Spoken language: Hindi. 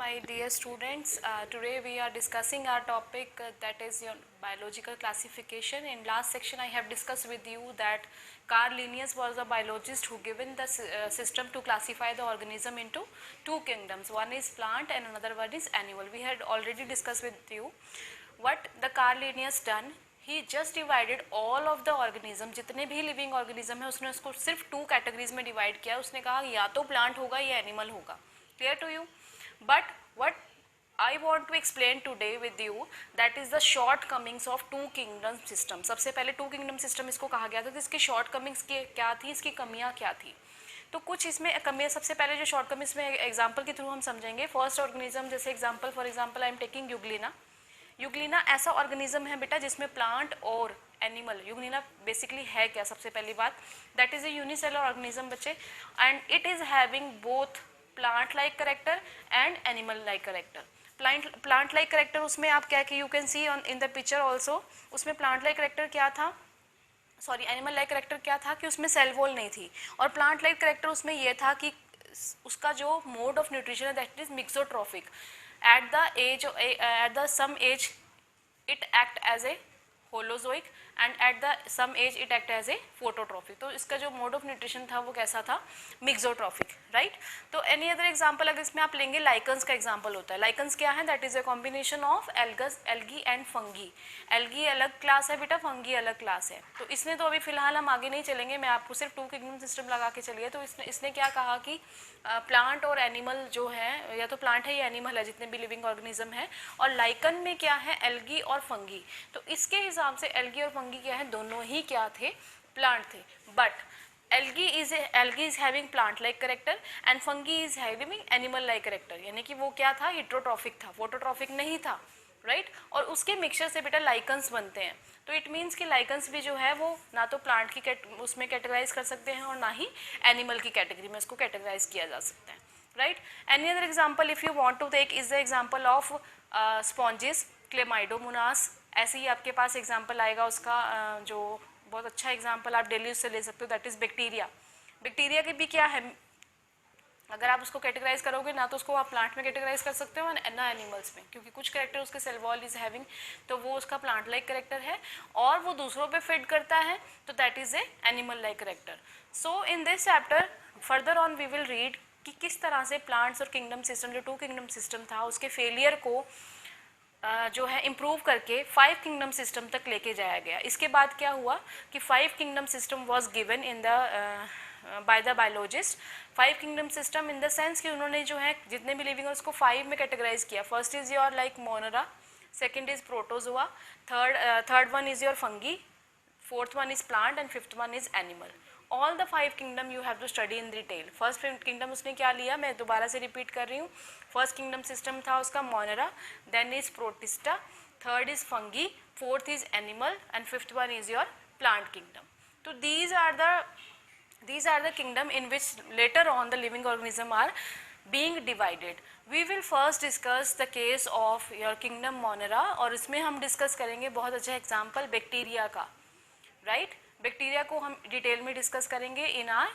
my dear students. Today we are discussing our topic that is your biological classification. In last section I have discussed with you that Carl Linnaeus was a biologist who given the system to classify the organism into two kingdoms. One is plant and another one is animal. We had already discussed with you what the Carl Linnaeus done. He just divided all of the organism, जितने भी लिविंग ऑर्गेनिज्म है उसने उसको सिर्फ टू कैटेगरीज में डिवाइड किया. उसने कहा या तो प्लांट होगा या एनिमल होगा. Clear to you? But what I want to explain today with you, that is the shortcomings of two kingdom system. सबसे पहले two kingdom system इसको कहा गया था, तो इसकी shortcomings क्या थी, इसकी कमियां क्या थी. तो कुछ इसमें कमियां, सबसे पहले जो shortcomings में एग्जाम्पल के थ्रू हम समझेंगे. फर्स्ट ऑर्गेनिज्म, जैसे example for example I am taking Euglena. Euglena ऐसा ऑर्गेनिज्म है बेटा जिसमें प्लांट और एनिमल, यूग्लिना बेसिकली है क्या, सबसे पहली बात, that is a unicellular organism बच्चे, and it is having both plant like character and animal like character. Plant like character उसमें आप क्या कि you can see on in the picture also, उसमें प्लांट लाइक करेक्टर क्या था, सॉरी एनिमल लाइक करेक्टर क्या था कि उसमें सेल वॉल नहीं थी, और प्लांट लाइक करेक्टर उसमें यह था कि उसका जो मोड ऑफ न्यूट्रिशन है that is mixotrophic. at the some age it act as a holozoic and at the some age it act as a phototrophic. तो इसका जो मोड ऑफ न्यूट्रिशन था वो कैसा था, मिक्सोट्रॉफिक, राइट. तो एनी अदर एग्जांपल अगर इसमें आप लेंगे, लाइकन्स का एग्जांपल होता है. लाइकन्स क्या है, that is a combination of algae and fungi. Algae अलग क्लास है बेटा, फंगी अलग क्लास है. तो इसने तो अभी फिलहाल हम आगे नहीं चलेंगे, मैं आपको सिर्फ टू किंगडम सिस्टम लगा के चलिए. तो इसने क्या कहा कि प्लांट और एनिमल जो है, या तो प्लांट है या एनिमल है, जितने भी लिविंग ऑर्गेनिज्म है, और लाइकन में क्या है, एल्गी और फंगी. तो इसके हिसाब से एल्गी और फंगी क्या है, दोनों ही क्या थे, प्लांट थे. But algae is having plant like character and fungi is having animal like character. यानी कि वो क्या था, हिट्रोट्रॉफिक था, फोटोट्रॉफिक नहीं था, राइट. और उसके मिक्सचर से बेटा लाइकन्स बनते हैं. तो इट मीन्स कि लाइकन्स भी जो है वो ना तो प्लांट की उसमें कैटेगराइज कर सकते हैं और ना ही एनिमल की कैटेगरी में उसको कैटेगराइज किया जा सकता है, right. Any other example if you want to take is the example of sponges, Chlamydomonas. ऐसे ही आपके पास एग्जाम्पल आएगा उसका, जो बहुत अच्छा एग्जाम्पल आप डेली उससे ले सकते हो, दैट इज बैक्टीरिया. बैक्टीरिया के भी क्या है, अगर आप उसको कैटेगराइज करोगे ना तो उसको आप प्लांट में कैटेगराइज कर सकते हो ना एनिमल्स में, क्योंकि कुछ करेक्टर उसके सेल वॉल इज हैविंग, तो वो उसका प्लांट लाइक करेक्टर है, और वो दूसरों पे फिट करता है, तो that is a animal like character. So in this chapter further on we will read कि किस तरह से प्लांट्स और किंगडम सिस्टम, जो टू किंगडम सिस्टम था, उसके फेलियर को जो है इम्प्रूव करके 5 किंगडम सिस्टम तक लेके जाया गया. इसके बाद क्या हुआ कि 5 kingdom system was given in the by the biologist. 5 kingdom system in the sense कि उन्होंने जो है जितने भी लिविंग है उसको 5 में कैटेगराइज किया. First is your like Monera, second is protozoa, third one is your fungi, fourth one is plant and fifth one is animal. All the 5 kingdom you have to study in detail. First kingdom उसने क्या लिया, मैं दोबारा से रिपीट कर रही हूँ. फर्स्ट किंगडम सिस्टम था उसका Monera, then is Protista, third is fungi, fourth is animal and fifth one is your plant kingdom. तो these are the kingdom in which later on the living organism are being divided. We will first discuss the case of your kingdom Monera, और इसमें हम डिस्कस करेंगे बहुत अच्छा एग्जाम्पल बैक्टीरिया का, राइट. बैक्टीरिया को हम डिटेल में डिस्कस करेंगे इन आर